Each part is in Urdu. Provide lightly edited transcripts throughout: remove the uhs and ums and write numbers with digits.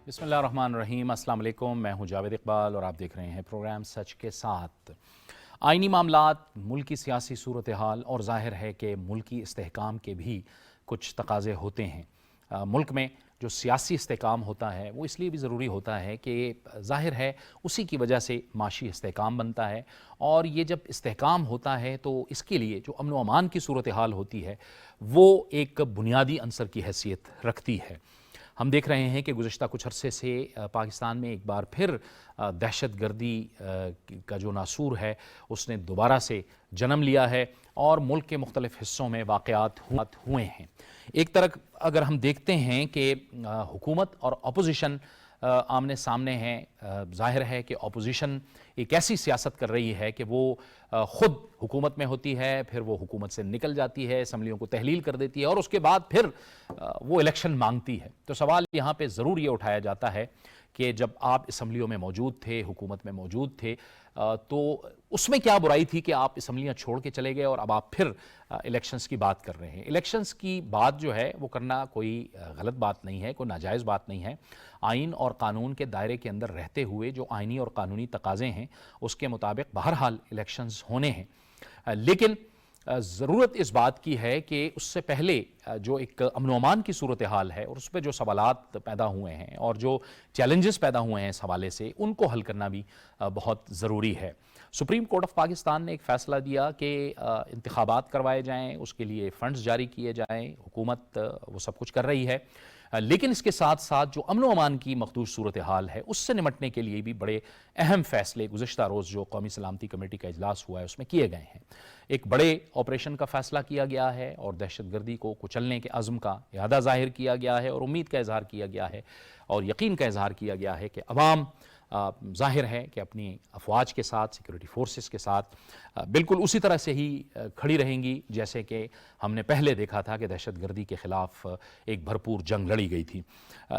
بسم اللہ الرحمن الرحیم۔ السلام علیکم، میں ہوں جاوید اقبال اور آپ دیکھ رہے ہیں پروگرام سچ کے ساتھ۔ آئینی معاملات، ملکی سیاسی صورتحال اور ظاہر ہے کہ ملکی استحکام کے بھی کچھ تقاضے ہوتے ہیں۔ ملک میں جو سیاسی استحکام ہوتا ہے وہ اس لیے بھی ضروری ہوتا ہے کہ ظاہر ہے اسی کی وجہ سے معاشی استحکام بنتا ہے، اور یہ جب استحکام ہوتا ہے تو اس کے لیے جو امن و امان کی صورتحال ہوتی ہے وہ ایک بنیادی عنصر کی حیثیت رکھتی ہے۔ ہم دیکھ رہے ہیں کہ گزشتہ کچھ عرصے سے پاکستان میں ایک بار پھر دہشت گردی کا جو ناسور ہے اس نے دوبارہ سے جنم لیا ہے اور ملک کے مختلف حصوں میں واقعات ہوئے ہیں۔ ایک طرف اگر ہم دیکھتے ہیں کہ حکومت اور اپوزیشن آمنے سامنے ہیں، ظاہر ہے کہ اپوزیشن ایک ایسی سیاست کر رہی ہے کہ وہ خود حکومت میں ہوتی ہے، پھر وہ حکومت سے نکل جاتی ہے، اسمبلیوں کو تحلیل کر دیتی ہے اور اس کے بعد پھر وہ الیکشن مانگتی ہے۔ تو سوال یہاں پہ ضرور یہ اٹھایا جاتا ہے کہ جب آپ اسمبلیوں میں موجود تھے، حکومت میں موجود تھے، تو اس میں کیا برائی تھی کہ آپ اسمبلیاں چھوڑ کے چلے گئے اور اب آپ پھر الیکشنز کی بات کر رہے ہیں۔ الیکشنز کی بات جو ہے وہ کرنا کوئی غلط بات نہیں ہے، کوئی ناجائز بات نہیں ہے۔ آئین اور قانون کے دائرے کے اندر رہتے ہوئے جو آئینی اور قانونی تقاضے ہیں اس کے مطابق بہرحال الیکشنز ہونے ہیں، لیکن ضرورت اس بات کی ہے کہ اس سے پہلے جو ایک امن و امان کی صورتحال ہے اور اس پہ جو سوالات پیدا ہوئے ہیں اور جو چیلنجز پیدا ہوئے ہیں اس حوالے سے، ان کو حل کرنا بھی بہت ضروری ہے۔ سپریم کورٹ آف پاکستان نے ایک فیصلہ دیا کہ انتخابات کروائے جائیں، اس کے لیے فنڈز جاری کیے جائیں، حکومت وہ سب کچھ کر رہی ہے، لیکن اس کے ساتھ ساتھ جو امن و امان کی مخدوش صورتحال ہے اس سے نمٹنے کے لیے بھی بڑے اہم فیصلے گزشتہ روز جو قومی سلامتی کمیٹی کا اجلاس ہوا ہے اس میں کیے گئے ہیں۔ ایک بڑے آپریشن کا فیصلہ کیا گیا ہے اور دہشت گردی کو کچلنے کے عزم کا ارادہ ظاہر کیا گیا ہے اور امید کا اظہار کیا گیا ہے اور یقین کا اظہار کیا گیا ہے کہ عوام ظاہر ہے کہ اپنی افواج کے ساتھ، سیکورٹی فورسز کے ساتھ بالکل اسی طرح سے ہی کھڑی رہیں گی جیسے کہ ہم نے پہلے دیکھا تھا کہ دہشت گردی کے خلاف ایک بھرپور جنگ لڑی گئی تھی۔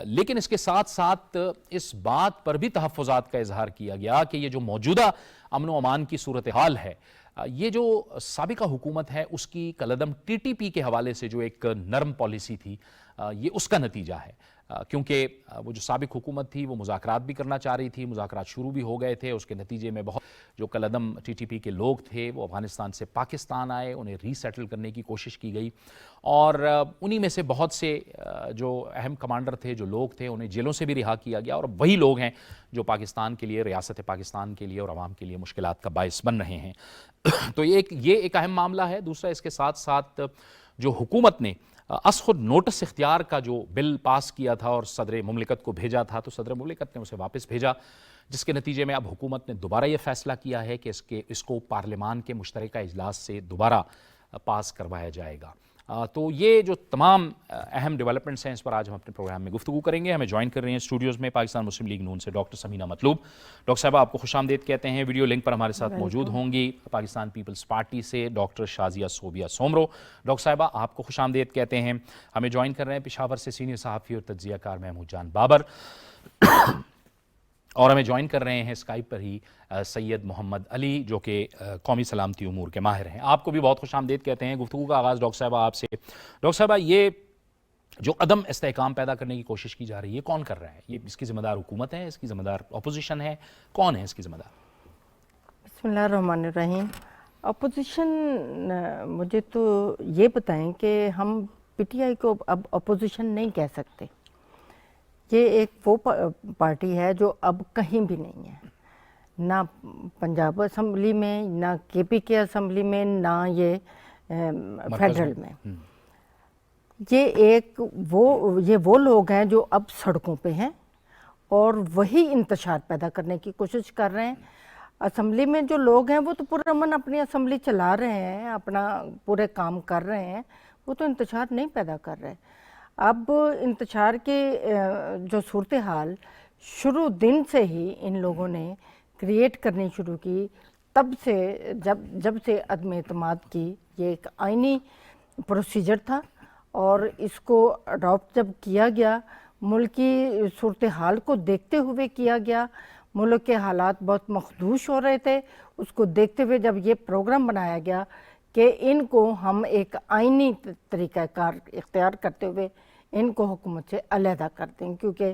لیکن اس کے ساتھ ساتھ اس بات پر بھی تحفظات کا اظہار کیا گیا کہ یہ جو موجودہ امن و امان کی صورتحال ہے، یہ جو سابقہ حکومت ہے اس کی کالعدم ٹی ٹی پی کے حوالے سے جو ایک نرم پالیسی تھی، یہ اس کا نتیجہ ہے، کیونکہ وہ جو سابق حکومت تھی وہ مذاکرات بھی کرنا چاہ رہی تھی، مذاکرات شروع بھی ہو گئے تھے، اس کے نتیجے میں بہت جو کالعدم ٹی ٹی پی کے لوگ تھے وہ افغانستان سے پاکستان آئے، انہیں ری سیٹل کرنے کی کوشش کی گئی اور انہی میں سے بہت سے جو اہم کمانڈر تھے، جو لوگ تھے، انہیں جیلوں سے بھی رہا کیا گیا اور وہی لوگ ہیں جو پاکستان کے لیے، ریاست پاکستان کے لیے اور عوام کے لیے مشکلات کا باعث بن رہے ہیں۔ تو یہ ایک اہم معاملہ ہے۔ دوسرا، اس کے ساتھ ساتھ جو حکومت نے از خود نوٹس اختیار کا جو بل پاس کیا تھا اور صدر مملکت کو بھیجا تھا، تو صدر مملکت نے اسے واپس بھیجا، جس کے نتیجے میں اب حکومت نے دوبارہ یہ فیصلہ کیا ہے کہ اس کو پارلیمان کے مشترکہ اجلاس سے دوبارہ پاس کروایا جائے گا۔ تو یہ جو تمام اہم ڈیولپمنٹس ہیں اس پر آج ہم اپنے پروگرام میں گفتگو کریں گے۔ ہمیں جوائن کر رہے ہیں اسٹوڈیوز میں پاکستان مسلم لیگ نون سے ڈاکٹر سمینہ مطلوب۔ ڈاکٹر صاحبہ آپ کو خوش آمدید کہتے ہیں۔ ویڈیو لنک پر ہمارے ساتھ موجود ہوں گی پاکستان پیپلز پارٹی سے ڈاکٹر شازیہ صوبیہ سومرو۔ ڈاکٹر صاحبہ آپ کو خوش آمدید کہتے ہیں۔ ہمیں جوائن کر رہے ہیں پشاور سے سینئر صحافی اور تجزیہ کار محمود جان بابر، اور ہمیں جوائن کر رہے ہیں اسکائپ پر ہی سید محمد علی جو کہ قومی سلامتی امور کے ماہر ہیں۔ آپ کو بھی بہت خوش آمدید کہتے ہیں۔ گفتگو کا آغاز ڈاکٹر صاحبہ آپ سے۔ ڈاکٹر صاحبہ، یہ جو عدم استحکام پیدا کرنے کی کوشش کی جا رہی ہے کون کر رہا ہے؟ یہ اس کی ذمہ دار حکومت ہے، اس کی ذمہ دار اپوزیشن ہے، کون ہے اس کی ذمہ دار؟ بسم اللہ الرحمن الرحیم۔ اپوزیشن، مجھے تو یہ بتائیں کہ ہم پی ٹی آئی کو اب اپوزیشن نہیں کہہ سکتے۔ یہ ایک وہ پارٹی ہے جو اب کہیں بھی نہیں ہے، نہ پنجاب اسمبلی میں، نہ کے پی کے اسمبلی میں، نہ یہ فیڈرل میں۔ یہ وہ لوگ ہیں جو اب سڑکوں پہ ہیں اور وہی انتشار پیدا کرنے کی کوشش کر رہے ہیں۔ اسمبلی میں جو لوگ ہیں وہ تو پرامن اپنی اسمبلی چلا رہے ہیں، اپنا پورے کام کر رہے ہیں، وہ تو انتشار نہیں پیدا کر رہے۔ اب انتشار کی جو صورتحال شروع دن سے ہی ان لوگوں نے کریٹ کرنی شروع کی، تب سے جب سے عدم اعتماد کی، یہ ایک آئینی پروسیجر تھا اور اس کو اڈاپٹ جب کیا گیا، ملکی صورتحال کو دیکھتے ہوئے کیا گیا، ملک کے حالات بہت مخدوش ہو رہے تھے، اس کو دیکھتے ہوئے جب یہ پروگرام بنایا گیا کہ ان کو ہم ایک آئینی طریقہ کار اختیار کرتے ہوئے ان کو حکومت سے علیحدہ کر دیں، کیونکہ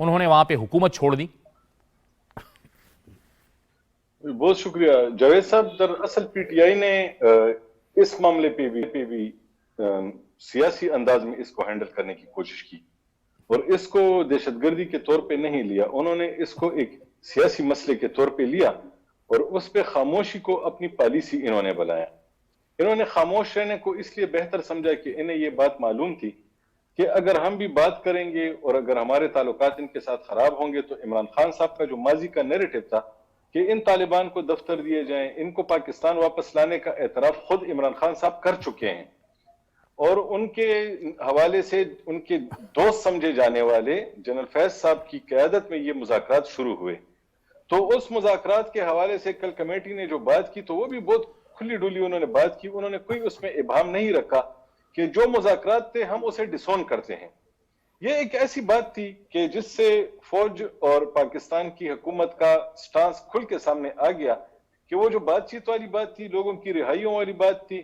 انہوں نے وہاں پہ حکومت چھوڑ دی؟ بہت شکریہ جاوید صاحب. دراصل پی ٹی آئی نے اس معاملے پہ بھی سیاسی انداز میں اس کو ہینڈل کرنے کی کوشش کی اور اس کو دہشت گردی کے طور پہ نہیں لیا. انہوں نے اس کو ایک سیاسی مسئلے کے طور پہ لیا اور اس پہ خاموشی کو اپنی پالیسی انہوں نے بنایا. انہوں نے خاموش رہنے کو اس لیے بہتر سمجھا کہ انہیں یہ بات معلوم تھی کہ اگر ہم بھی بات کریں گے اور اگر ہمارے تعلقات ان کے ساتھ خراب ہوں گے تو عمران خان صاحب کا جو ماضی کا نیریٹو تھا کہ ان طالبان کو دفتر دیے جائیں, ان کو پاکستان واپس لانے کا اعتراف خود عمران خان صاحب کر چکے ہیں اور ان کے حوالے سے ان کے دوست سمجھے جانے والے جنرل فیض صاحب کی قیادت میں یہ مذاکرات شروع ہوئے. تو اس مذاکرات کے حوالے سے کل کمیٹی نے جو بات کی تو وہ بھی بہت کھلی ڈولی انہوں نے بات کی. انہوں نے کوئی اس میں ابہام نہیں رکھا کہ جو مذاکرات تھے ہم اسے ڈسون کرتے ہیں. یہ ایک ایسی بات تھی کہ جس سے فوج اور پاکستان کی حکومت کا سٹانس کھل کے سامنے آ گیا کہ وہ جو بات چیت والی بات تھی, لوگوں کی رہائیوں والی بات تھی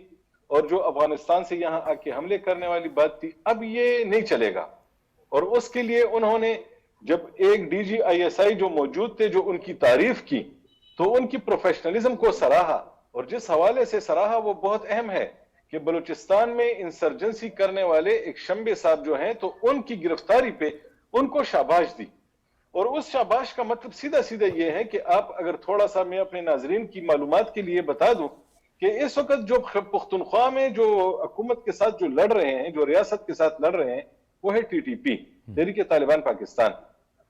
اور جو افغانستان سے یہاں آ کے حملے کرنے والی بات تھی, اب یہ نہیں چلے گا. اور اس کے لیے انہوں نے جب ایک D G I S I جو موجود تھے جو ان کی تعریف کی تو ان کی پروفیشنلزم کو سراہا اور جس حوالے سے سراہا وہ بہت اہم ہے کہ بلوچستان میں انسرجنسی کرنے والے ایک شمبے صاحب جو ہیں تو ان کی گرفتاری پہ ان کو شاباش دی. اور اس شاباش کا مطلب سیدھا سیدھا یہ ہے کہ آپ اگر تھوڑا سا میں اپنے ناظرین کی معلومات کے لیے بتا دوں کہ اس وقت جو پختونخوا میں جو حکومت کے ساتھ جو لڑ رہے ہیں, جو ریاست کے ساتھ لڑ رہے ہیں, وہ ہے ٹی ٹی پی, تحریک طالبان پاکستان.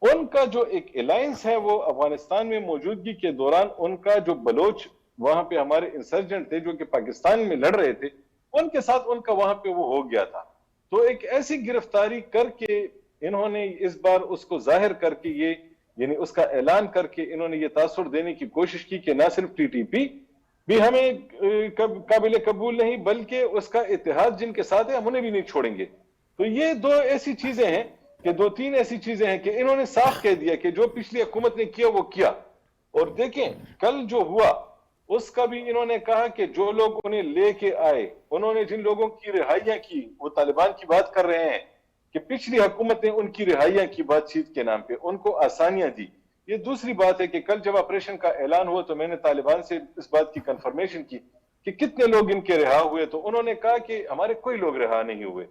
ان کا جو ایک الائنس ہے وہ افغانستان میں موجودگی کے دوران ان کا جو بلوچ وہاں پہ ہمارے انسرجنٹ تھے جو کہ پاکستان میں لڑ رہے تھے, ان کے ساتھ ان کا وہاں پہ وہ ہو گیا تھا. تو ایک ایسی گرفتاری کر کے انہوں نے اس بار اس کو ظاہر کر کے یہ یعنی اس کا اعلان کر کے انہوں نے یہ تاثر دینے کی کوشش کی کہ نہ صرف ٹی ٹی پی بھی ہمیں قابل قبول نہیں بلکہ اس کا اتحاد جن کے ساتھ ہے ہم انہیں بھی نہیں چھوڑیں گے. تو یہ دو ایسی چیزیں ہیں کہ دو تین ایسی چیزیں ہیں کہ انہوں نے صاف کہہ دیا کہ جو پچھلی حکومت نے کیا وہ کیا. اور دیکھیں کل جو ہوا اس کا بھی انہوں نے کہا کہ جو لوگ انہیں لے کے آئے, انہوں نے جن لوگوں کی رہائیاں کی, وہ طالبان کی بات کر رہے ہیں کہ پچھلی حکومت نے ان کی رہائیاں کی بات چیت کے نام پہ ان کو آسانیاں دی. یہ دوسری بات ہے کہ کل جب آپریشن کا اعلان ہوا تو میں نے طالبان سے اس بات کی کنفرمیشن کی کہ کتنے لوگ ان کے رہا ہوئے, تو انہوں نے کہا کہ ہمارے کوئی لوگ رہا نہیں ہوئے.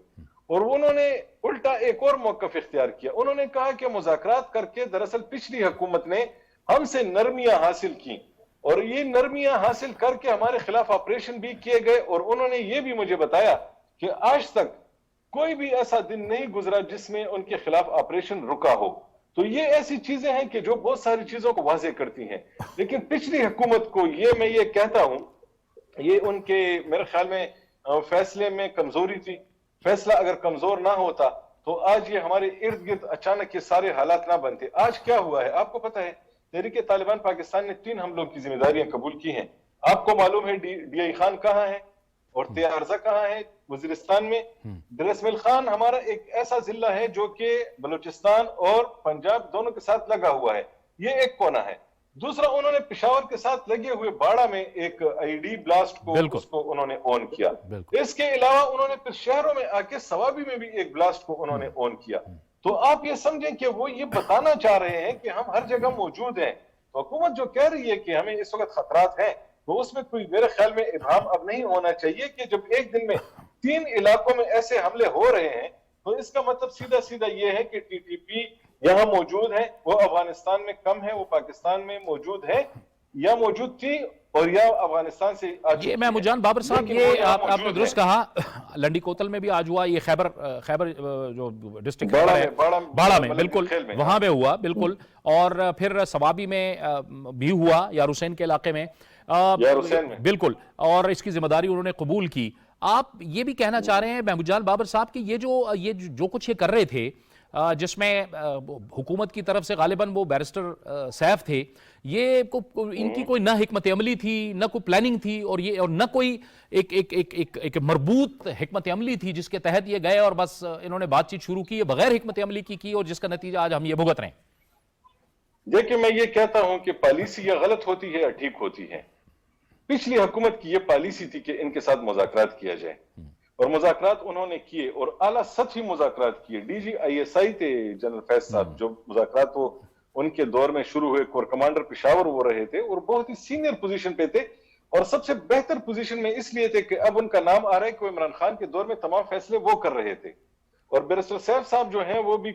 اور انہوں نے الٹا ایک اور موقف اختیار کیا, انہوں نے کہا کہ مذاکرات کر کے دراصل پچھلی حکومت نے ہم سے نرمیاں حاصل کی اور یہ نرمیاں حاصل کر کے ہمارے خلاف آپریشن بھی کیے گئے. اور انہوں نے یہ بھی مجھے بتایا کہ آج تک کوئی بھی ایسا دن نہیں گزرا جس میں ان کے خلاف آپریشن رکا ہو. تو یہ ایسی چیزیں ہیں کہ جو بہت ساری چیزوں کو واضح کرتی ہیں. لیکن پچھلی حکومت کو میں یہ کہتا ہوں یہ ان کے میرے خیال میں فیصلے میں کمزوری تھی. فیصلہ اگر کمزور نہ ہوتا تو آج یہ ہمارے ارد گرد اچانک یہ سارے حالات نہ بنتے. آج کیا ہوا ہے آپ کو پتہ ہے, تحریک طالبان پاکستان نے 3 حملوں کی ذمہ داریاں قبول کی ہیں. آپ کو معلوم ہے ڈی آئی خان کہاں ہے اور تیارزہ کہاں ہے, وزیرستان میں. درسمل خان ہمارا ایک ایسا ضلع ہے جو کہ بلوچستان اور پنجاب دونوں کے ساتھ لگا ہوا ہے, یہ ایک کونا ہے. دوسرا انہوں نے پشاور کے ساتھ لگے ہوئے باڑہ میں ایک آئی ڈی بلاسٹ کو اس کو انہوں نے اون کیا. اس کے علاوہ انہوں نے پھر شہروں میں آ کے سوابی میں بھی ایک بلاسٹ کو انہوں نے اون کیا. تو آپ یہ سمجھیں کہ وہ یہ بتانا چاہ رہے ہیں کہ ہم ہر جگہ موجود ہیں. تو حکومت جو کہہ رہی ہے کہ ہمیں اس وقت خطرات ہیں تو اس میں کوئی میرے خیال میں ابہام اب نہیں ہونا چاہیے کہ جب ایک دن میں 3 علاقوں میں ایسے حملے ہو رہے ہیں تو اس کا مطلب سیدھا سیدھا یہ ہے کہ ٹی ٹی پی یہاں موجود ہے, وہ افغانستان میں کم ہے, وہ پاکستان میں موجود ہے یا موجود تھی اور یا افغانستان سے آج. یہ محمود جان بابر صاحب یہ آپ نے درست کہا, لنڈی کوتل میں بھی آج ہوا, یہ خیبر جو ڈسٹرکٹ ہے باڑہ میں بالکل وہاں پہ ہوا بالکل, اور پھر سوابی میں بھی ہوا, یار حسین کے علاقے میں بالکل, اور اس کی ذمہ داری انہوں نے قبول کی. آپ یہ بھی کہنا چاہ رہے ہیں محمود جان بابر صاحب کہ یہ جو کچھ یہ کر رہے تھے جس میں حکومت کی طرف سے غالباً وہ بیرسٹر سیف تھے, یہ ان کی کوئی نہ حکمت عملی تھی نہ کوئی پلاننگ تھی اور نہ کوئی ایک مربوط حکمت عملی تھی جس کے تحت یہ گئے اور بس انہوں نے بات چیت شروع کی بغیر حکمت عملی کی اور جس کا نتیجہ آج ہم یہ بھگت رہے ہیں. دیکھیں میں یہ کہتا ہوں کہ پالیسی یا غلط ہوتی ہے یا ٹھیک ہوتی ہے. پچھلی حکومت کی یہ پالیسی تھی کہ ان کے ساتھ مذاکرات کیا جائے اور مذاکرات انہوں نے کیے اور اعلیٰ سطحی مذاکرات کیے. ڈی جی ISI تھے جنرل فیض صاحب, جو مذاکرات وہ ان کے دور میں شروع ہوئے, کور کمانڈر پشاور وہ رہے تھے اور بہت ہی سینئر پوزیشن پہ تھے, اور سب سے بہتر پوزیشن میں اس لیے تھے کہ اب ان کا نام آ رہا ہے کہ وہ عمران خان کے دور میں تمام فیصلے وہ کر رہے تھے. اور بیرسٹر سیف صاحب جو ہیں وہ بھی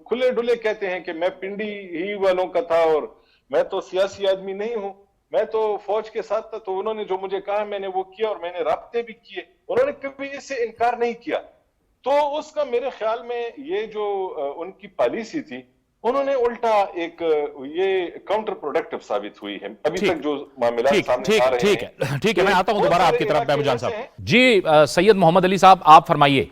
کھلے ڈلے کہتے ہیں کہ میں پنڈی ہی والوں کا تھا اور میں تو سیاسی آدمی نہیں ہوں, میں تو فوج کے ساتھ تھا, تو انہوں نے جو مجھے کہا میں نے وہ کیا اور میں نے رابطے بھی کیے. انہوں نے کبھی اس سے انکار نہیں کیا. تو اس کا میرے خیال میں یہ جو ان کی پالیسی تھی, انہوں نے الٹا ایک یہ کاؤنٹر پروڈکٹیو ثابت ہوئی ہے. ابھی تک جو معاملات سامنے آ رہے ہیں. ٹھیک ہے, میں آتا ہوں دوبارہ آپ کی طرف محبوب جان صاحب. جی سید محمد علی صاحب آپ فرمائیے.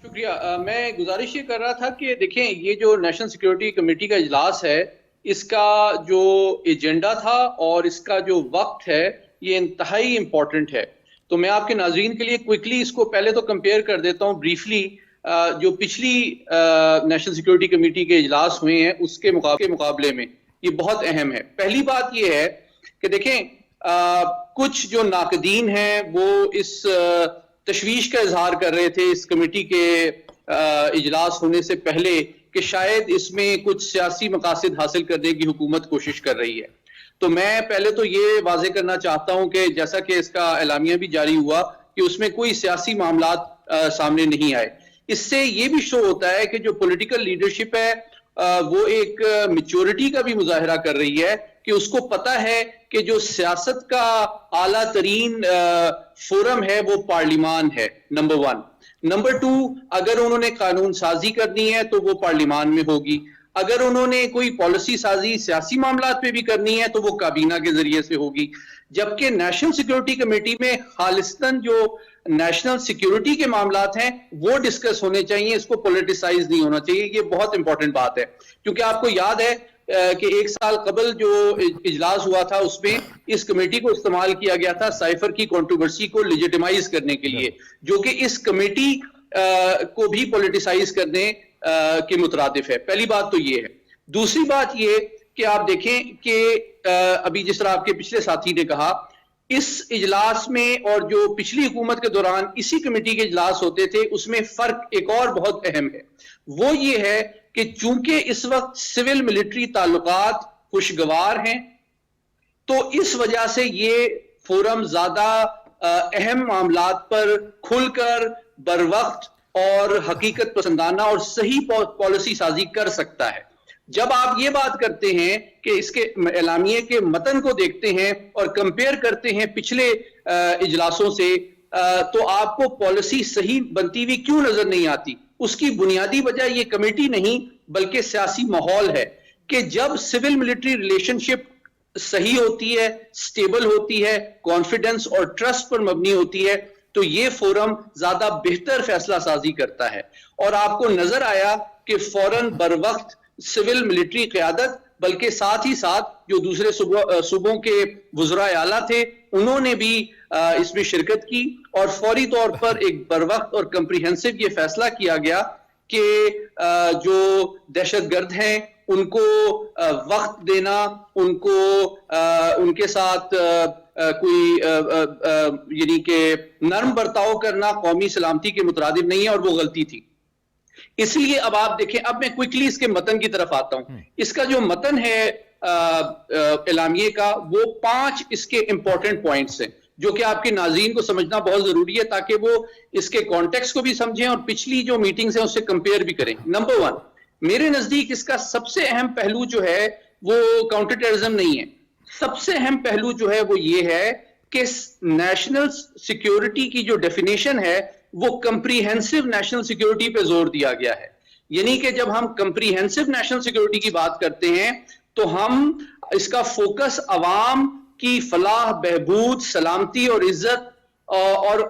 شکریہ. میں گزارش یہ کر رہا تھا کہ دیکھیں یہ جو نیشنل سیکیورٹی کمیٹی کا اجلاس ہے, اس کا جو ایجنڈا تھا اور اس کا جو وقت ہے یہ انتہائی امپورٹنٹ ہے. تو میں آپ کے ناظرین کے لیے کوئکلی اس کو پہلے تو کمپیئر کر دیتا ہوں بریفلی جو پچھلی نیشنل سیکیورٹی کمیٹی کے اجلاس ہوئے ہیں اس کے مقابلے میں. یہ بہت اہم ہے. پہلی بات یہ ہے کہ دیکھیں کچھ جو ناقدین ہیں وہ اس تشویش کا اظہار کر رہے تھے اس کمیٹی کے اجلاس ہونے سے پہلے کہ شاید اس میں کچھ سیاسی مقاصد حاصل کرنے کی حکومت کوشش کر رہی ہے. تو میں پہلے تو یہ واضح کرنا چاہتا ہوں کہ جیسا کہ اس کا اعلامیہ بھی جاری ہوا کہ اس میں کوئی سیاسی معاملات سامنے نہیں آئے. اس سے یہ بھی شو ہوتا ہے کہ جو پولیٹیکل لیڈرشپ ہے وہ ایک میچورٹی کا بھی مظاہرہ کر رہی ہے کہ اس کو پتہ ہے کہ جو سیاست کا اعلیٰ ترین فورم ہے وہ پارلیمان ہے, نمبر 1. نمبر 2, اگر انہوں نے قانون سازی کرنی ہے تو وہ پارلیمان میں ہوگی. اگر انہوں نے کوئی پالیسی سازی سیاسی معاملات پہ بھی کرنی ہے تو وہ کابینہ کے ذریعے سے ہوگی. جبکہ نیشنل سیکیورٹی کمیٹی میں خالصتاً جو نیشنل سیکیورٹی کے معاملات ہیں وہ ڈسکس ہونے چاہیے, اس کو پولیٹیسائز نہیں ہونا چاہیے. یہ بہت امپورٹنٹ بات ہے کیونکہ آپ کو یاد ہے کہ 1 سال قبل جو اجلاس ہوا تھا اس میں اس کمیٹی کو استعمال کیا گیا تھا سائفر کی کنٹروورسی کو لیجیٹیمائز کرنے کے لیے, جو کہ اس کمیٹی کو بھی پولیٹیسائز کرنے کے مترادف ہے. پہلی بات تو یہ ہے. دوسری بات یہ کہ آپ دیکھیں کہ ابھی جس طرح آپ کے پچھلے ساتھی نے کہا, اس اجلاس میں اور جو پچھلی حکومت کے دوران اسی کمیٹی کے اجلاس ہوتے تھے اس میں فرق ایک اور بہت اہم ہے. وہ یہ ہے کہ چونکہ اس وقت سول ملٹری تعلقات خوشگوار ہیں تو اس وجہ سے یہ فورم زیادہ اہم معاملات پر کھل کر بر وقت اور حقیقت پسندانہ اور صحیح پالیسی سازی کر سکتا ہے. جب آپ یہ بات کرتے ہیں کہ اس کے اعلامیے کے متن کو دیکھتے ہیں اور کمپیئر کرتے ہیں پچھلے اجلاسوں سے تو آپ کو پالیسی صحیح بنتی ہوئی کیوں نظر نہیں آتی؟ اس کی بنیادی وجہ یہ کمیٹی نہیں بلکہ سیاسی ماحول ہے کہ جب سول ملٹری ریلیشن شپ صحیح ہوتی ہے, سٹیبل ہوتی ہے, کانفیڈنس اور ٹرسٹ پر مبنی ہوتی ہے تو یہ فورم زیادہ بہتر فیصلہ سازی کرتا ہے. اور آپ کو نظر آیا کہ فوراً بر وقت سول ملٹری قیادت بلکہ ساتھ ہی ساتھ جو دوسرے صوبوں کے وزراء اعلیٰ تھے انہوں نے بھی اس میں شرکت کی اور فوری طور پر ایک بر وقت اور کمپریہنسو یہ فیصلہ کیا گیا کہ جو دہشت گرد ہیں ان کو وقت دینا, ان کو ان کے ساتھ کوئی یعنی کہ نرم برتاؤ کرنا قومی سلامتی کے مترادف نہیں ہے اور وہ غلطی تھی. اس لیے اب آپ دیکھیں, اب میں کوئکلی اس کے متن کی طرف آتا ہوں. اس کا جو متن ہے اعلامیے کا وہ 5 اس کے امپورٹنٹ پوائنٹس ہیں جو کہ آپ کے ناظرین کو سمجھنا بہت ضروری ہے تاکہ وہ اس کے کانٹیکس کو بھی سمجھیں اور پچھلی جو میٹنگز ہیں اس سے کمپیئر بھی کریں. نمبر 1, میرے نزدیک اس کا سب سے اہم پہلو جو ہے وہ کاؤنٹر ٹیررزم نہیں ہے. سب سے اہم پہلو جو ہے وہ یہ ہے کہ نیشنل سیکیورٹی کی جو ڈیفینیشن ہے وہ کمپریہنسو نیشنل سیکیورٹی پہ زور دیا گیا ہے. یعنی کہ جب ہم کمپریہنسو نیشنل سیکیورٹی کی بات کرتے ہیں تو ہم اس کا فوکس عوام کی فلاح, بہبود, سلامتی اور عزت اور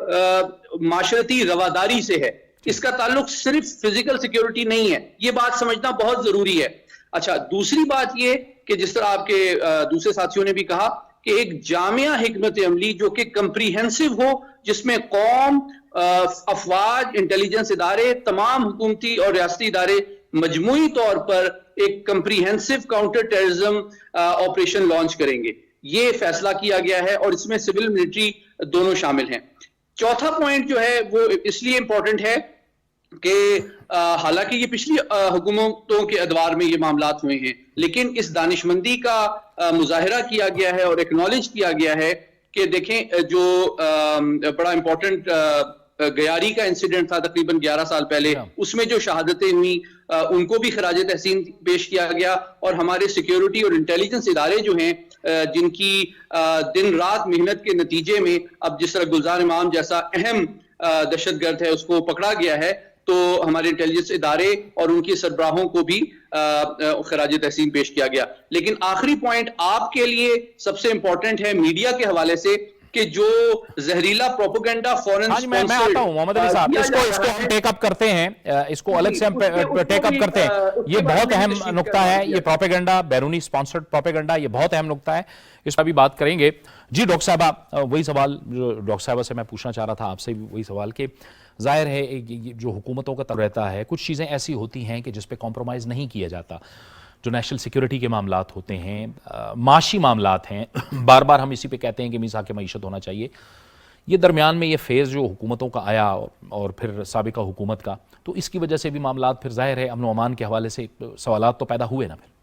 معاشرتی رواداری سے ہے. اس کا تعلق صرف فزیکل سیکیورٹی نہیں ہے. یہ بات سمجھنا بہت ضروری ہے. اچھا, دوسری بات یہ کہ جس طرح آپ کے دوسرے ساتھیوں نے بھی کہا کہ ایک جامعہ حکمت عملی جو کہ کمپریہنسو ہو, جس میں قوم, افواج, انٹیلیجنس ادارے, تمام حکومتی اور ریاستی ادارے مجموعی طور پر ایک comprehensive counter terrorism operation launch کریں گے. یہ فیصلہ کیا گیا ہے اور اس میں سول ملٹری دونوں شامل ہیں. چوتھا پوائنٹ جو ہے وہ اس لیے امپورٹنٹ ہے کہ حالانکہ یہ پچھلی حکومتوں کے ادوار میں یہ معاملات ہوئے ہیں، لیکن اس دانشمندی کا مظاہرہ کیا گیا ہے اور ایکنالج کیا گیا ہے کہ دیکھیں جو بڑا امپورٹنٹ گیاری کا انسیڈنٹ تھا تقریباً 11 سال پہلے، اس میں جو شہادتیں ہوئی ان کو بھی خراج تحسین پیش کیا گیا، اور ہمارے سیکیورٹی اور انٹیلیجنس ادارے جو ہیں جن کی دن رات محنت کے نتیجے میں اب جس طرح گلزار امام جیسا اہم دہشت گرد ہے اس کو پکڑا گیا ہے، تو ہمارے انٹیلیجنس ادارے اور ان کی سربراہوں کو بھی خراج تحسین پیش کیا گیا۔ لیکن آخری پوائنٹ آپ کے لیے سب سے امپورٹنٹ ہے میڈیا کے حوالے سے کہ جو زہریلا پروپیگنڈا فورن میں آتا ہوں محمد علی صاحب، اس کو ہم ٹیک اپ کرتے ہیں، اس کو الگ سے ہم ٹیک اپ کرتے ہیں۔ یہ بہت اہم نقطہ ہے، یہ پروپیگنڈا، بیرونی سپانسرڈ پروپیگنڈا، یہ بہت اہم نقطہ ہے، اس پر بھی بات کریں گے۔ جی ڈاکٹر صاحبہ، وہی سوال جو ڈاکٹر صاحبہ سے میں پوچھنا چاہ رہا تھا آپ سے بھی وہی سوال کہ ظاہر ہے جو حکومتوں کا رہتا ہے، کچھ چیزیں ایسی ہوتی ہیں کہ جس پہ کمپرومائز نہیں کیا جاتا، جو نیشنل سیکیورٹی کے معاملات ہوتے ہیں، معاشی معاملات ہیں، بار بار ہم اسی پہ کہتے ہیں کہ میثاق معیشت ہونا چاہیے۔ یہ درمیان میں یہ فیز جو حکومتوں کا آیا اور پھر سابقہ حکومت کا، تو اس کی وجہ سے بھی معاملات پھر ظاہر ہے امن و امان کے حوالے سے سوالات تو پیدا ہوئے نا پھر۔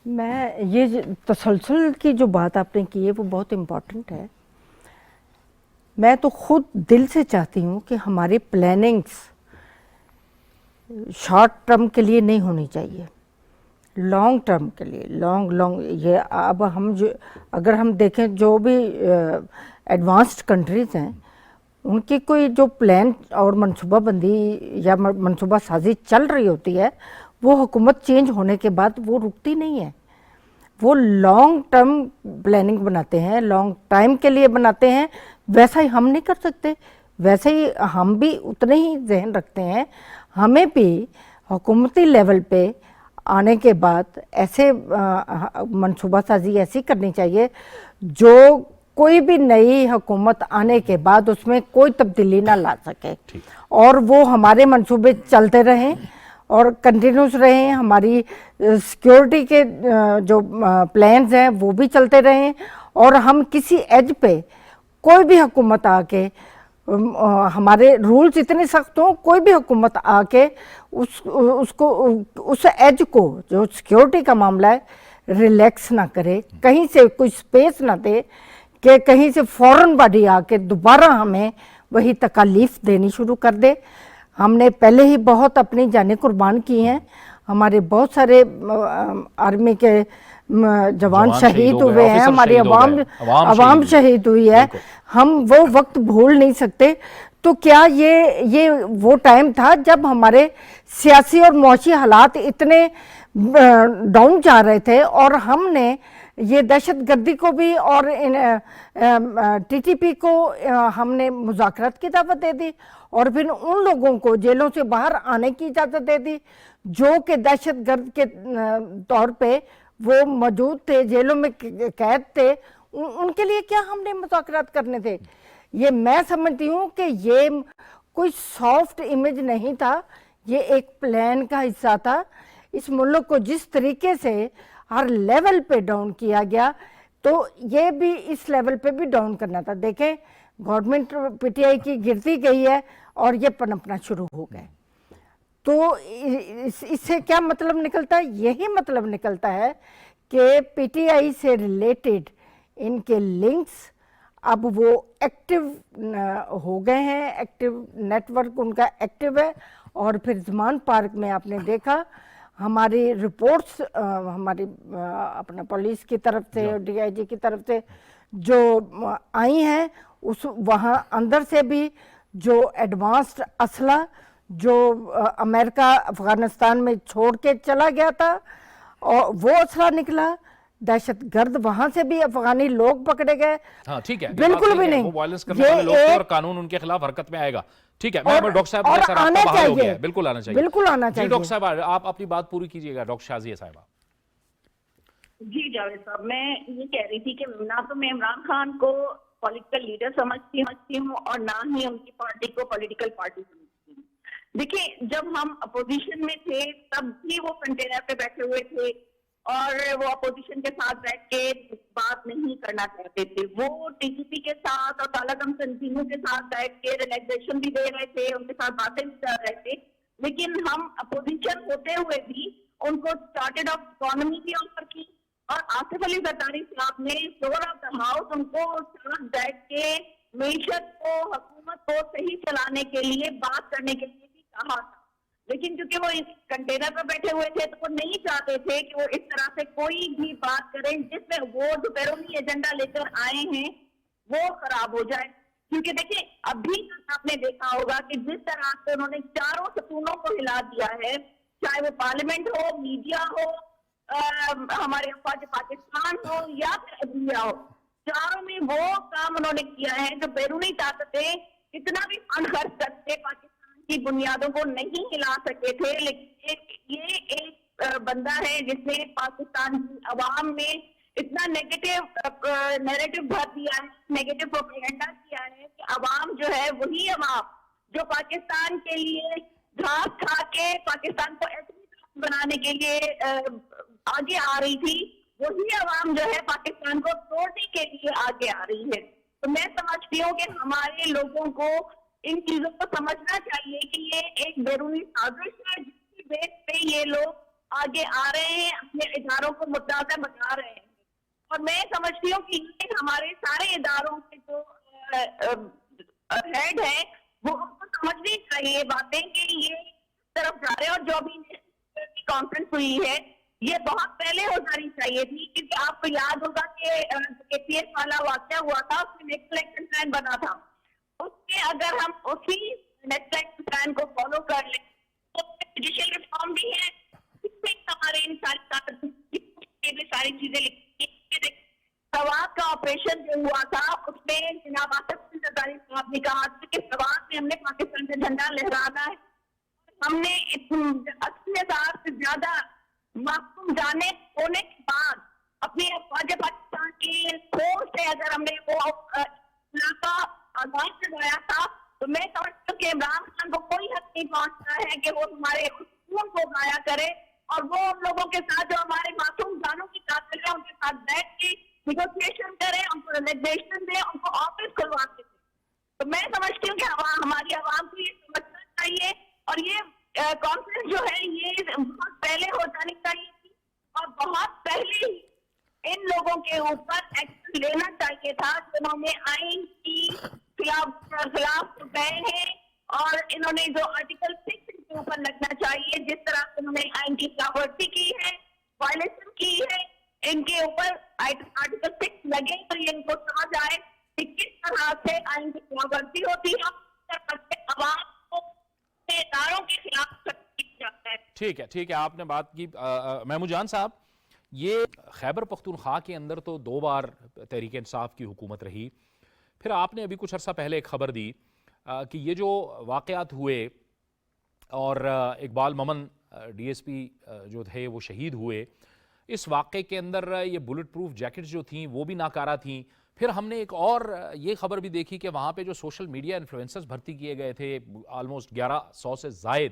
میں یہ تسلسل کی جو بات آپ نے کی ہے وہ بہت امپورٹنٹ ہے۔ میں تو خود دل سے چاہتی ہوں کہ ہماری پلاننگز شارٹ ٹرم کے لیے نہیں ہونی چاہیے، لانگ ٹرم کے لیے، لانگ یہ اب ہم جو اگر ہم دیکھیں جو بھی ایڈوانسڈ کنٹریز ہیں ان کی کوئی جو پلان اور منصوبہ بندی یا منصوبہ سازی چل رہی ہوتی ہے وہ حکومت چینج ہونے کے بعد وہ رکتی نہیں ہے، وہ لانگ ٹرم پلاننگ بناتے ہیں، لانگ ٹائم کے لیے بناتے ہیں۔ ویسا ہی ہم نہیں کر سکتے، ویسے ہی ہم بھی اتنے ہی ذہن رکھتے ہیں، ہمیں بھی حکومتی لیول پہ آنے کے بعد ایسے منصوبہ سازی ایسی کرنی چاہیے جو کوئی بھی نئی حکومت آنے کے بعد اس میں کوئی تبدیلی نہ لا سکے، اور وہ ہمارے منصوبے چلتے رہیں اور کنٹینیوس رہیں، ہماری سیکیورٹی کے جو پلانز ہیں وہ بھی چلتے رہیں، اور ہم کسی ایج پہ کوئی بھی حکومت آ کے ہمارے رولز اتنے سخت ہوں، کوئی بھی حکومت آ کے اس ایج کو جو سیکیورٹی کا معاملہ ہے ریلیکس نہ کرے، کہیں سے کوئی سپیس نہ دے کہ کہیں سے فوراً باڈی آ کے دوبارہ ہمیں وہی تکالیف دینی شروع کر دے۔ ہم نے پہلے ہی بہت اپنی جانیں قربان کی ہیں، ہمارے بہت سارے آرمی کے جوان شہید ہوئے ہیں، ہماری عوام شہید ہوئی ہے، ہم وہ وقت بھول نہیں سکتے۔ تو کیا یہ وہ ٹائم تھا جب ہمارے سیاسی اور معاشی حالات اتنے ڈاؤن جا رہے تھے اور ہم نے یہ دہشت گردی کو بھی اور ٹی ٹی پی کو ہم نے مذاکرات کی دعوت دے دی، اور پھر ان لوگوں کو جیلوں سے باہر آنے کی اجازت دے دی جو کہ دہشت گرد کے طور پہ وہ موجود تھے، جیلوں میں قید تھے، ان کے لیے کیا ہم نے مذاکرات کرنے تھے؟ یہ میں سمجھتی ہوں کہ یہ کوئی سافٹ امیج نہیں تھا، یہ ایک پلان کا حصہ تھا۔ اس ملک کو جس طریقے سے ہر لیول پہ ڈاؤن کیا گیا تو یہ بھی اس لیول پہ بھی ڈاؤن کرنا تھا۔ دیکھیں گورنمنٹ پی ٹی آئی کی گرتی گئی ہے اور یہ پنپنا شروع ہو گئے، تو اس سے کیا مطلب نکلتا ہے؟ یہی مطلب نکلتا ہے کہ پی ٹی آئی سے ریلیٹڈ ان کے لنکس اب وہ ایکٹیو ہو گئے ہیں، ایکٹیو نیٹ ورک ان کا ایکٹیو ہے۔ اور پھر زمان پارک میں آپ نے دیکھا ہماری رپورٹس ہماری اپنا پولیس کی طرف سے، ڈی آئی جی کی طرف سے جو آئی ہیں، وہاں اندر سے بھی جو ایڈوانسڈ اسلحہ جو امریکہ افغانستان میں چھوڑ کے چلا گیا تھا اور وہ اسلحہ نکلا، دہشت گرد وہاں سے بھی افغانی لوگ پکڑے گئے۔ ہاں ٹھیک ہے، بالکل بھی نہیں، وہ وائلنس کرنے والے لوگ تھے اور قانون ان کے خلاف حرکت میں آئے گا۔ ٹھیک ہے، میں ڈاکٹر صاحب اور آنا چاہیے، بالکل آنا چاہیے، بالکل آنا چاہیے۔ جی ڈاکٹر صاحب آپ اپنی بات پوری کیجئے گا۔ ڈاکٹر شازیہ صاحبہ۔ جی جاوید صاحب، میں یہ کہہ رہی تھی کہ نہ تو میں عمران خان کو پولیٹیکل لیڈر سمجھتی ہوں اور نہ ہی ان کی پارٹی کو پولیٹیکل پارٹی سمجھتی ہوں۔ دیکھیں جب ہم اپوزیشن میں تھے تب بھی وہ کنٹینر پہ بیٹھے ہوئے تھے اور وہ اپوزیشن کے ساتھ بیٹھ کے بات نہیں کرنا چاہتے تھے. وہ ٹی سی پی کے ساتھ اور طالب تنظیموں کے ساتھ بیٹھ کے ریلیکسیشن بھی دے رہے تھے, ان کے ساتھ باتیں بھی کر رہے تھے, لیکن ہم اپوزیشن ہوتے ہوئے بھی ان کو چارٹرڈ آف اکانومی بھی آفر کی, اور آصف علی زرداری صاحب نے فلور آف دا ہاؤس ان کو ساتھ بیٹھ کے معیشت کو, حکومت کو صحیح چلانے کے لیے بات کرنے کے لیے بھی کہا تھا. لیکن کیونکہ وہ اس کنٹینر پر بیٹھے ہوئے تھے تو وہ نہیں چاہتے تھے کہ وہ اس طرح سے کوئی بھی بات کریں جس میں وہ جو بیرونی ایجنڈا لے کر آئے ہیں وہ خراب ہو جائے. کیونکہ دیکھیں ابھی تک آپ نے دیکھا ہوگا کہ جس طرح سے انہوں نے چاروں ستونوں کو ہلا دیا ہے, چاہے وہ پارلیمنٹ ہو, میڈیا ہو, ہمارے افواج پاکستان ہو یا پھر عدلیہ ہو, چاروں میں وہ کام انہوں نے کیا ہے جو بیرونی طاقتیں کتنا بھی فنڈ خرچ کرتے پاکستان کی بنیادوں کو نہیں ہلا سکے تھے. لیکن یہ ایک بندہ ہے جس نے پاکستان کی عوام میں اتنا نیگیٹو نیریٹو بھر دیا ہے, نیگیٹو پروپیگنڈا کیا ہے کہ عوام جو ہے وہی عوام جو پاکستان کے لیے گھاس کھا کے پاکستان کو ایٹمی بنانے کے لیے آگے آ رہی تھی, وہی عوام جو ہے پاکستان کو توڑنے کے لیے آگے آ رہی ہے. تو میں سمجھتی ہوں کہ ہمارے لوگوں کو ان چیزوں کو سمجھنا چاہیے کہ یہ ایک بیرونی سازش ہے جس کی بیس پہ یہ لوگ آگے آ رہے ہیں, اپنے اداروں کو متنازع بنا رہے ہیں. اور میں سمجھتی ہوں کہ یہ ہمارے سارے اداروں کے جو ہیڈ ہیں وہ ان کو سمجھنی چاہیے باتیں کہ یہ اس طرف جا رہے ہیں. اور جو بھی کانفرنس ہوئی ہے یہ بہت پہلے ہو جانی چاہیے تھی, کیونکہ آپ کو یاد ہوگا کہ اے پی ایس والا واقعہ ہوا تھا, اس میں نیکسٹ الیکشن پلان بنا تھا. اس میں اگر ہم اسی نیکسٹ الیکشن پلان کو فالو کر لیں تو جوڈیشل ریفارم بھی ہے, اس میں ہمارے ان ساری چیزیں لکھی. سوات کا آپریشن جو ہوا تھا اس میں جناب آصف علی زرداری صاحب نے کہا تھا کہ سوات میں ہم نے پاکستان کا جھنڈا لہرانا ہے. ہم نے 80,000 سے زیادہ معصوم جانے ہونے کے بعد اپنی افواج پاکستان کی فورس سے اگر ہم نے وہ علاقہ آزاد کروایا تھا تو میں سمجھتی ہوں کہ عمران خان کو کوئی حق نہیں پہنچتا ہے کہ وہ ہمارے خون کو ضائع کرے, اور وہ ان لوگوں کے ساتھ جو ہمارے معصوم جانوں کی قاتل ہیں ان کے ساتھ بیٹھ کے نیگوشیشن کرے, ان کو ریلیکسیشن دے, ان کو آفس کھلوا کے دے. تو میں سمجھتی ہوں کہ ہماری عوام کو یہ سمجھنا چاہیے, اور یہ کانفرنس جو ہے یہ بہت پہلے ہو جانی چاہیے تھی, اور بہت پہلے ہی ان لوگوں کے اوپر ایکشن لینا چاہیے تھا جنہوں نے آئین کی خلاف گئے ہیں, اور انہوں نے جو آرٹیکل 6 کے اوپر لگنا چاہیے, جس طرح سے انہوں نے آئین کی خلاف ورزی کی ہے, وائلیشن کی ہے, ان کے اوپر آرٹیکل 6 لگے تو یہ ان کو سمجھ آئے کہ کس طرح سے آئین کی خلاف ورزی ہوتی ہے, کس طرح سے عوام کو اداروں کے خلاف جاتا ہے. ٹھیک ہے, آپ نے بات کی. محمود جان صاحب, یہ خیبر پختونخوا کے اندر تو 2 بار تحریک انصاف کی حکومت رہی, پھر آپ نے ابھی کچھ عرصہ پہلے ایک خبر دی کہ یہ جو واقعات ہوئے اور اقبال مومن ڈی ایس پی جو تھے وہ شہید ہوئے, اس واقعے کے اندر یہ بلٹ پروف جیکٹس جو تھیں وہ بھی ناکارہ تھیں. پھر ہم نے ایک اور یہ خبر بھی دیکھی کہ وہاں پہ جو سوشل میڈیا انفلوئنسرز بھرتی کیے گئے تھے آلموسٹ 1100 سے زائد,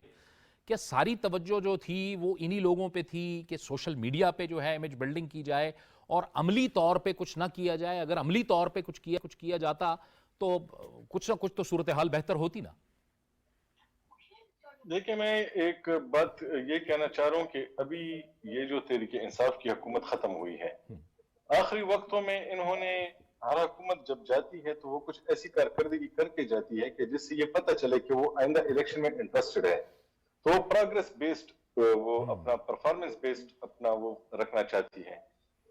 کہ ساری توجہ جو تھی وہ انہی لوگوں پہ تھی کہ سوشل میڈیا پہ جو ہے امیج بلڈنگ کی جائے اور عملی طور پہ کچھ نہ کیا جائے. اگر عملی طور پہ کچھ کیا جاتا تو کچھ نہ کچھ تو صورتحال بہتر ہوتی نا. دیکھیں, میں ایک بات یہ کہنا چاہ رہا ہوں کہ ابھی یہ جو تحریک انصاف کی حکومت ختم ہوئی ہے, آخری وقتوں میں انہوں نے ہر حکومت جب جاتی ہے تو وہ کچھ ایسی کارکردگی کر کے جاتی ہے کہ جس سے یہ پتہ چلے کہ وہ آئندہ الیکشن میں انٹرسٹڈ ہے, تو وہ پروگریس بیسڈ, وہ اپنا پرفارمنس بیسڈ اپنا وہ رکھنا چاہتی ہے.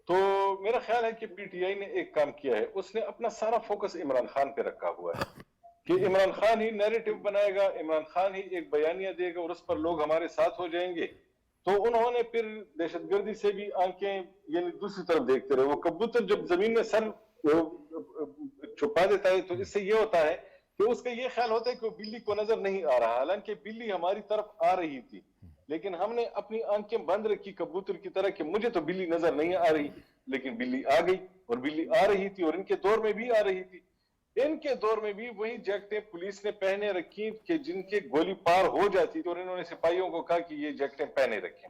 تو میرا خیال ہے کہ پی ٹی آئی نے ایک کام کیا ہے, اس نے اپنا سارا فوکس عمران خان پہ رکھا ہوا ہے کہ عمران خان ہی نیریٹو بنائے گا, عمران خان ہی ایک بیانیہ دے گا اور اس پر لوگ ہمارے ساتھ ہو جائیں گے. تو انہوں نے پھر دہشت گردی سے بھی آنکھیں یعنی دوسری طرف دیکھتے رہے. وہ کبوتر جب زمین میں سر چھپا دیتا ہے تو اس سے یہ ہوتا ہے کہ اس کا یہ خیال ہوتا ہے کہ وہ بلی کو نظر نہیں آ رہا, حالانکہ بلی ہماری طرف آ رہی تھی, لیکن ہم نے اپنی آنکھیں بند رکھی کبوتر کی طرح کہ مجھے تو بلی نظر نہیں آ رہی, لیکن بلی آ گئی اور بلی آ رہی تھی, اور ان کے دور میں بھی آ رہی تھی. ان کے دور میں بھی وہی جیکٹیں پولیس نے پہنے رکھی کہ جن کے گولی پار ہو جاتی تھی, اور انہوں نے سپاہیوں کو کہا کہ یہ جیکٹیں پہنے رکھیں.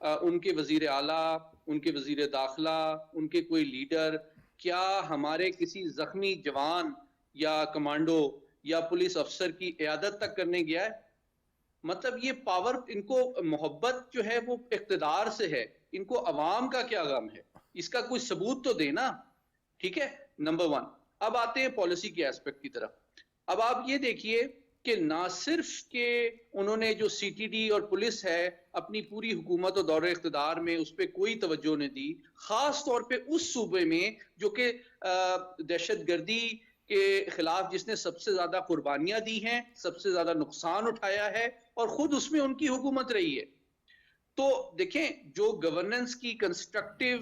ان کے وزیر اعلیٰ، ان کے وزیر داخلہ، ان کے کوئی لیڈر کیا ہمارے کسی زخمی جوان یا کمانڈو یا پولیس افسر کی عیادت تک کرنے گیا ہے؟ مطلب یہ پاور، ان کو محبت جو ہے وہ اقتدار سے ہے، ان کو عوام کا کیا غم ہے؟ اس کا کوئی ثبوت تو دینا. ٹھیک ہے، نمبر 1. اب آتے ہیں پالیسی کے ایسپیکٹ کی طرف. اب آپ یہ دیکھیے کہ نہ صرف کہ انہوں نے جو سی ٹی ڈی اور پولیس ہے اپنی پوری حکومت اور دور اقتدار میں اس پہ کوئی توجہ نہیں دی، خاص طور پہ اس صوبے میں جو کہ دہشت گردی کے خلاف جس نے سب سے زیادہ قربانیاں دی ہیں، سب سے زیادہ نقصان اٹھایا ہے، اور خود اس میں ان کی حکومت رہی ہے. تو دیکھیں جو گورننس کی کنسٹرکٹیو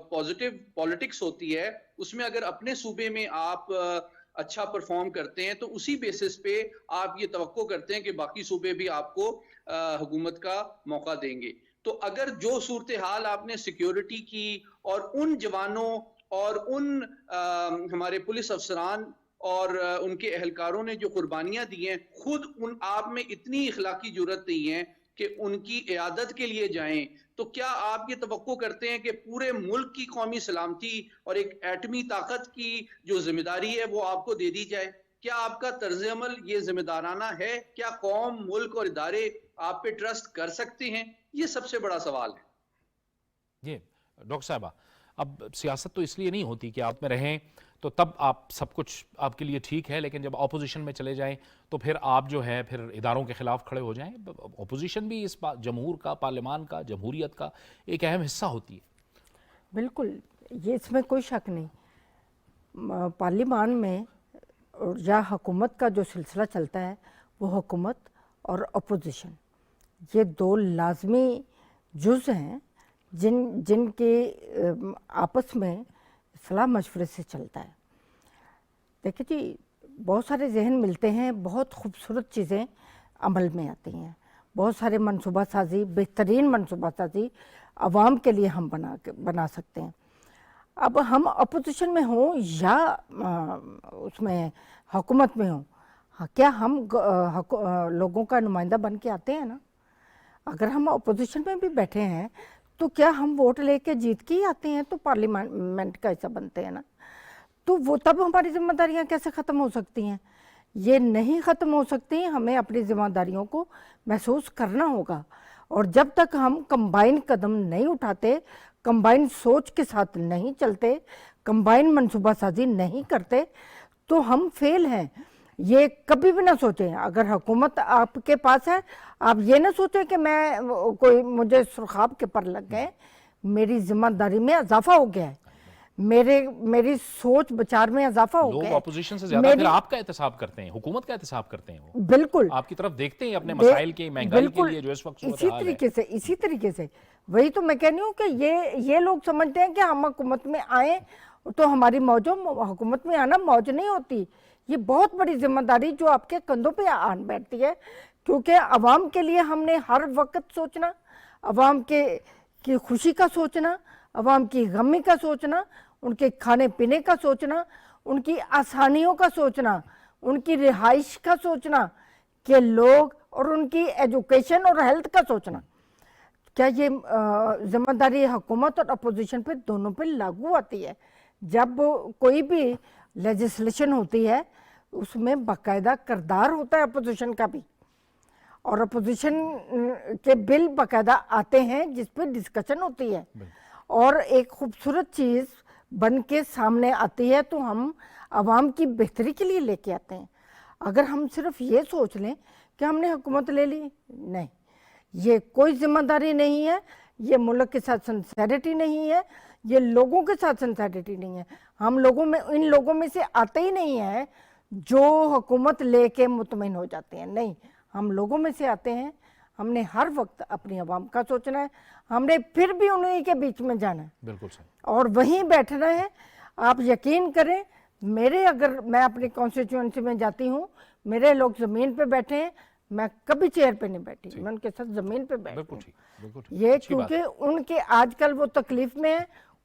پازیٹیو پالیٹکس ہوتی ہے، اس میں اگر اپنے صوبے میں آپ اچھا پرفارم کرتے ہیں تو اسی بیسس پہ آپ یہ توقع کرتے ہیں کہ باقی صوبے بھی آپ کو حکومت کا موقع دیں گے. تو اگر جو صورتحال آپ نے سیکیورٹی کی اور ان جوانوں اور ان ہمارے پولیس افسران اور ان کے اہلکاروں نے جو قربانیاں دی ہیں، خود ان آپ میں اتنی اخلاقی جرات نہیں ہے کہ ان کی عیادت کے لیے جائیں، تو کیا آپ یہ توقع کرتے ہیں کہ پورے ملک کی قومی سلامتی اور ایک ایٹمی طاقت کی جو ذمہ داری ہے وہ آپ کو دے دی جائے؟ کیا آپ کا طرز عمل یہ ذمہ دارانہ ہے؟ کیا قوم، ملک اور ادارے آپ پہ ٹرسٹ کر سکتے ہیں؟ یہ سب سے بڑا سوال ہے. جی ڈاکٹر صاحبہ، اب سیاست تو اس لیے نہیں ہوتی کہ آپ میں رہیں تو تب آپ سب کچھ آپ کے لیے ٹھیک ہے، لیکن جب اپوزیشن میں چلے جائیں تو پھر آپ جو ہے پھر اداروں کے خلاف کھڑے ہو جائیں. اپوزیشن بھی اس جمہور کا، پارلیمان کا، جمہوریت کا ایک اہم حصہ ہوتی ہے. بالکل، یہ اس میں کوئی شک نہیں. پارلیمان میں یا حکومت کا جو سلسلہ چلتا ہے وہ حکومت اور اپوزیشن، یہ دو لازمی جز ہیں جن کے آپس میں صلاح مشورے سے چلتا ہے. دیکھیں جی، بہت سارے ذہن ملتے ہیں، بہت خوبصورت چیزیں عمل میں آتی ہیں، بہت سارے منصوبہ سازی، بہترین منصوبہ سازی عوام کے لیے ہم بنا سکتے ہیں. اب ہم اپوزیشن میں ہوں یا اس میں حکومت میں ہوں، کیا ہم لوگوں کا نمائندہ بن کے آتے ہیں نا؟ اگر ہم اپوزیشن میں بھی بیٹھے ہیں تو کیا ہم ووٹ لے کے جیت کے ہی آتے ہیں تو پارلیمنٹ کا حصہ بنتے ہیں نا؟ تو وہ تب ہماری ذمہ داریاں کیسے ختم ہو سکتی ہیں؟ یہ نہیں ختم ہو سکتی. ہمیں اپنی ذمہ داریوں کو محسوس کرنا ہوگا، اور جب تک ہم کمبائن قدم نہیں اٹھاتے، کمبائن سوچ کے ساتھ نہیں چلتے، کمبائن منصوبہ سازی نہیں کرتے تو ہم فیل ہیں. یہ کبھی بھی نہ سوچیں. اگر حکومت آپ کے پاس ہے، آپ یہ نہ سوچیں کہ مجھے سرخاب کے پر لگ گئے، میری ذمہ داری میں اضافہ ہو گیا ہے، میری سوچ بچار میں اضافہ ہو گیا ہے. لوگ اپوزیشن سے زیادہ پھر آپ کا احتساب کرتے ہیں، حکومت کا احتساب کرتے ہیں. وہ بالکل آپ کی طرف دیکھتے ہیں اپنے مسائل کی، مہنگائی کے لیے جو اس وقت صورتحال ہے. اسی طریقے سے وہی تو میں کہنی ہوں کہ یہ لوگ سمجھتے ہیں کہ ہم حکومت میں آئیں تو ہماری حکومت میں آنا موج نہیں ہوتی. یہ بہت بڑی ذمہ داری جو آپ کے کندھوں پہ آن بیٹھتی ہے، کیونکہ عوام کے لیے ہم نے ہر وقت سوچنا، عوام کی خوشی کا سوچنا، عوام کی غمی کا سوچنا، ان کے کھانے پینے کا سوچنا، ان کی آسانیوں کا سوچنا، ان کی رہائش کا سوچنا، کہ لوگ اور ان کی ایجوکیشن اور ہیلتھ کا سوچنا. کیا یہ ذمہ داری حکومت اور اپوزیشن پہ دونوں پہ لاگو آتی ہے؟ جب کوئی بھی لیجسلیشن ہوتی ہے اس میں باقاعدہ کردار ہوتا ہے اپوزیشن کا بھی، اور اپوزیشن کے بل باقاعدہ آتے ہیں جس پہ ڈسکشن ہوتی ہے اور ایک خوبصورت چیز بن کے سامنے آتی ہے تو ہم عوام کی بہتری کے لیے لے کے آتے ہیں. اگر ہم صرف یہ سوچ لیں کہ ہم نے حکومت لے لی، نہیں، یہ کوئی ذمہ داری نہیں ہے، یہ ملک کے ساتھ سنسیریٹی نہیں ہے، یہ لوگوں کے ساتھ سنسیریٹی نہیں ہے. ہم ان لوگوں میں سے آتے ہی نہیں ہیں جو حکومت لے کے مطمئن ہو جاتے ہیں. نہیں، ہم لوگوں میں سے آتے ہیں. ہم نے ہر وقت اپنی عوام کا سوچنا ہے، ہم نے پھر بھی انہیں کے بیچ میں جانا ہے، بالکل صحیح، اور وہیں بیٹھنا ہے. آپ یقین کریں، اگر میں اپنی کانسٹیچوئنسی میں جاتی ہوں، میرے لوگ زمین پہ بیٹھے ہیں، میں کبھی چیئر پہ نہیں بیٹھی، میں ان کے ساتھ زمین پہ بیٹھتی ہوں. یہ کیونکہ ان کے آج کل وہ تکلیف میں ہیں،